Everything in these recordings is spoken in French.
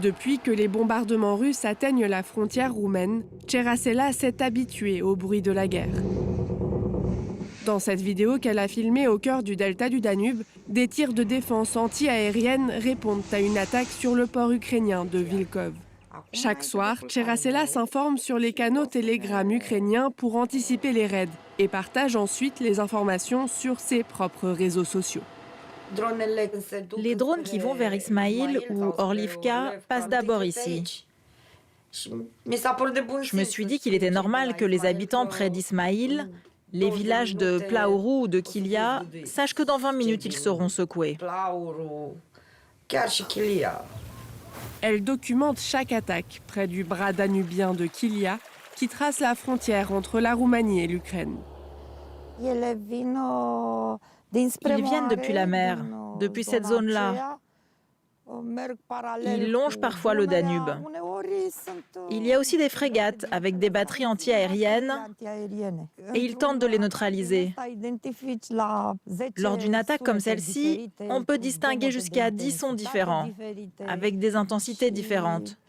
Depuis que les bombardements russes atteignent la frontière roumaine, Cerasela s'est habituée au bruit de la guerre. Dans cette vidéo qu'elle a filmée au cœur du delta du Danube, des tirs de défense anti-aérienne répondent à une attaque sur le port ukrainien de Vilkov. Chaque soir, Cerasela s'informe sur les canaux Telegram ukrainiens pour anticiper les raids et partage ensuite les informations sur ses propres réseaux sociaux. Les drones qui vont vers Ismaïl ou Orlivka passent d'abord ici. Je me suis dit qu'il était normal que les habitants près d'Ismaïl, les villages de Plaourou ou de Kilia, sachent que dans 20 minutes ils seront secoués. Elle documente chaque attaque près du bras danubien de Kilia, qui trace la frontière entre la Roumanie et l'Ukraine. Ils viennent depuis la mer, depuis cette zone-là. Ils longent parfois le Danube. Il y a aussi des frégates avec des batteries anti-aériennes et ils tentent de les neutraliser. Lors d'une attaque comme celle-ci, on peut distinguer jusqu'à 10 sons différents, avec des intensités différentes.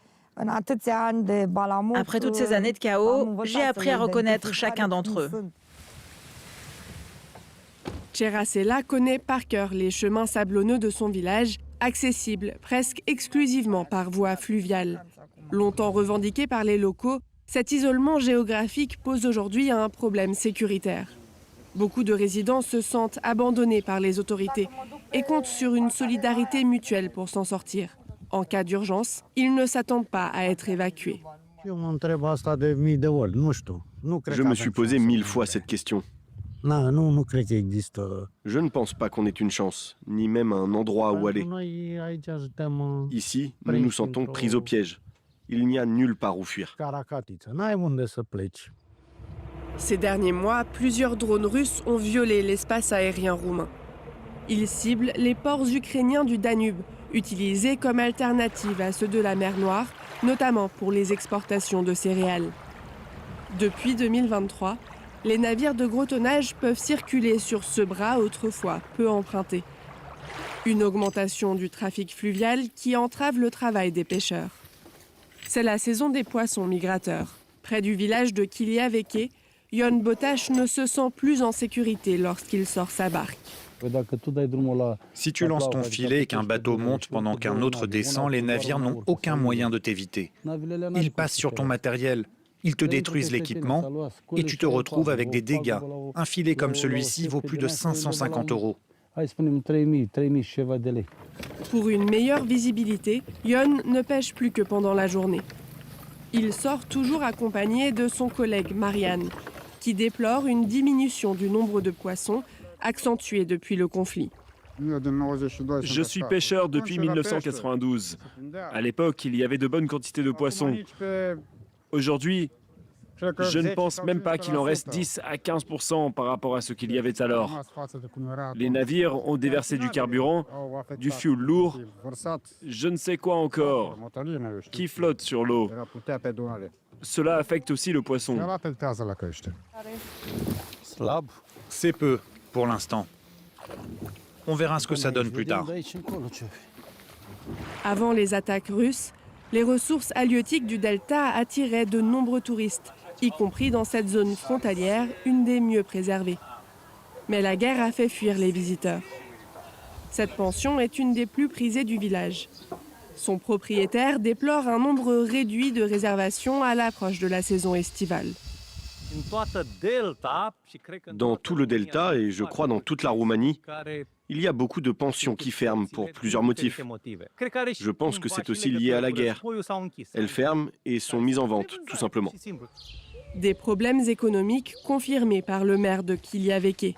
Après toutes ces années de chaos, j'ai appris à reconnaître chacun d'entre eux. Cerasela connaît par cœur les chemins sablonneux de son village, accessibles presque exclusivement par voie fluviale. Longtemps revendiqué par les locaux, cet isolement géographique pose aujourd'hui un problème sécuritaire. Beaucoup de résidents se sentent abandonnés par les autorités et comptent sur une solidarité mutuelle pour s'en sortir. En cas d'urgence, ils ne s'attendent pas à être évacués. Je me suis posé 1000 fois cette question. Je ne pense pas qu'on ait une chance, ni même un endroit où aller. Ici, nous nous sentons pris au piège. Il n'y a nulle part où fuir. Ces derniers mois, plusieurs drones russes ont violé l'espace aérien roumain. Ils ciblent les ports ukrainiens du Danube, utilisés comme alternative à ceux de la mer Noire, notamment pour les exportations de céréales. Depuis 2023, les navires de gros tonnage peuvent circuler sur ce bras autrefois peu emprunté. Une augmentation du trafic fluvial qui entrave le travail des pêcheurs. C'est la saison des poissons migrateurs. Près du village de Kiliaveke, Ion Botash ne se sent plus en sécurité lorsqu'il sort sa barque. Si tu lances ton filet et qu'un bateau monte pendant qu'un autre descend, les navires n'ont aucun moyen de t'éviter. Ils passent sur ton matériel. Ils te détruisent l'équipement et tu te retrouves avec des dégâts. Un filet comme celui-ci vaut plus de 550 €. Pour une meilleure visibilité, Ion ne pêche plus que pendant la journée. Il sort toujours accompagné de son collègue Marianne, qui déplore une diminution du nombre de poissons, accentuée depuis le conflit. Je suis pêcheur depuis 1992. À l'époque, il y avait de bonnes quantités de poissons. Aujourd'hui, je ne pense même pas qu'il en reste 10 à 15% par rapport à ce qu'il y avait alors. Les navires ont déversé du carburant, du fioul lourd, je ne sais quoi encore, qui flotte sur l'eau. Cela affecte aussi le poisson. C'est peu, pour l'instant. On verra ce que ça donne plus tard. Avant les attaques russes, les ressources halieutiques du delta attiraient de nombreux touristes, y compris dans cette zone frontalière, une des mieux préservées. Mais la guerre a fait fuir les visiteurs. Cette pension est une des plus prisées du village. Son propriétaire déplore un nombre réduit de réservations à l'approche de la saison estivale. Dans tout le delta, et je crois dans toute la Roumanie, il y a beaucoup de pensions qui ferment pour plusieurs motifs. Je pense que c'est aussi lié à la guerre. Elles ferment et sont mises en vente, tout simplement. Des problèmes économiques confirmés par le maire de Kiliaveke.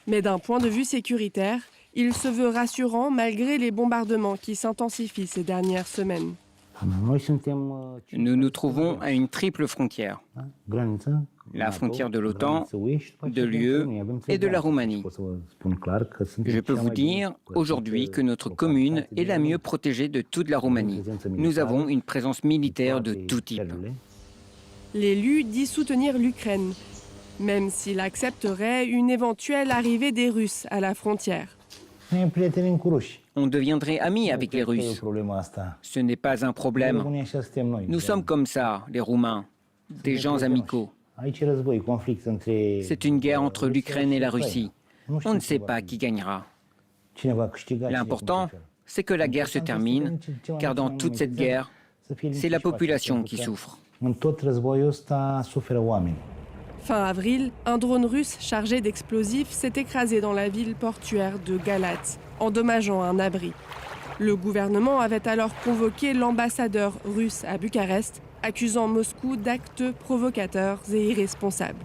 Mais d'un point de vue sécuritaire, il se veut rassurant malgré les bombardements qui s'intensifient ces dernières semaines. Nous nous trouvons à une triple frontière. La frontière de l'OTAN, de l'UE et de la Roumanie. Je peux vous dire aujourd'hui que notre commune est la mieux protégée de toute la Roumanie. Nous avons une présence militaire de tout type. L'élu dit soutenir l'Ukraine, même s'il accepterait une éventuelle arrivée des Russes à la frontière. On deviendrait amis avec les Russes. Ce n'est pas un problème. Nous sommes comme ça, les Roumains, des gens amicaux. C'est une guerre entre l'Ukraine et la Russie. On ne sait pas qui gagnera. L'important, c'est que la guerre se termine, car dans toute cette guerre, c'est la population qui souffre. Fin avril, un drone russe chargé d'explosifs s'est écrasé dans la ville portuaire de Galate, endommageant un abri. Le gouvernement avait alors convoqué l'ambassadeur russe à Bucarest, accusant Moscou d'actes provocateurs et irresponsables.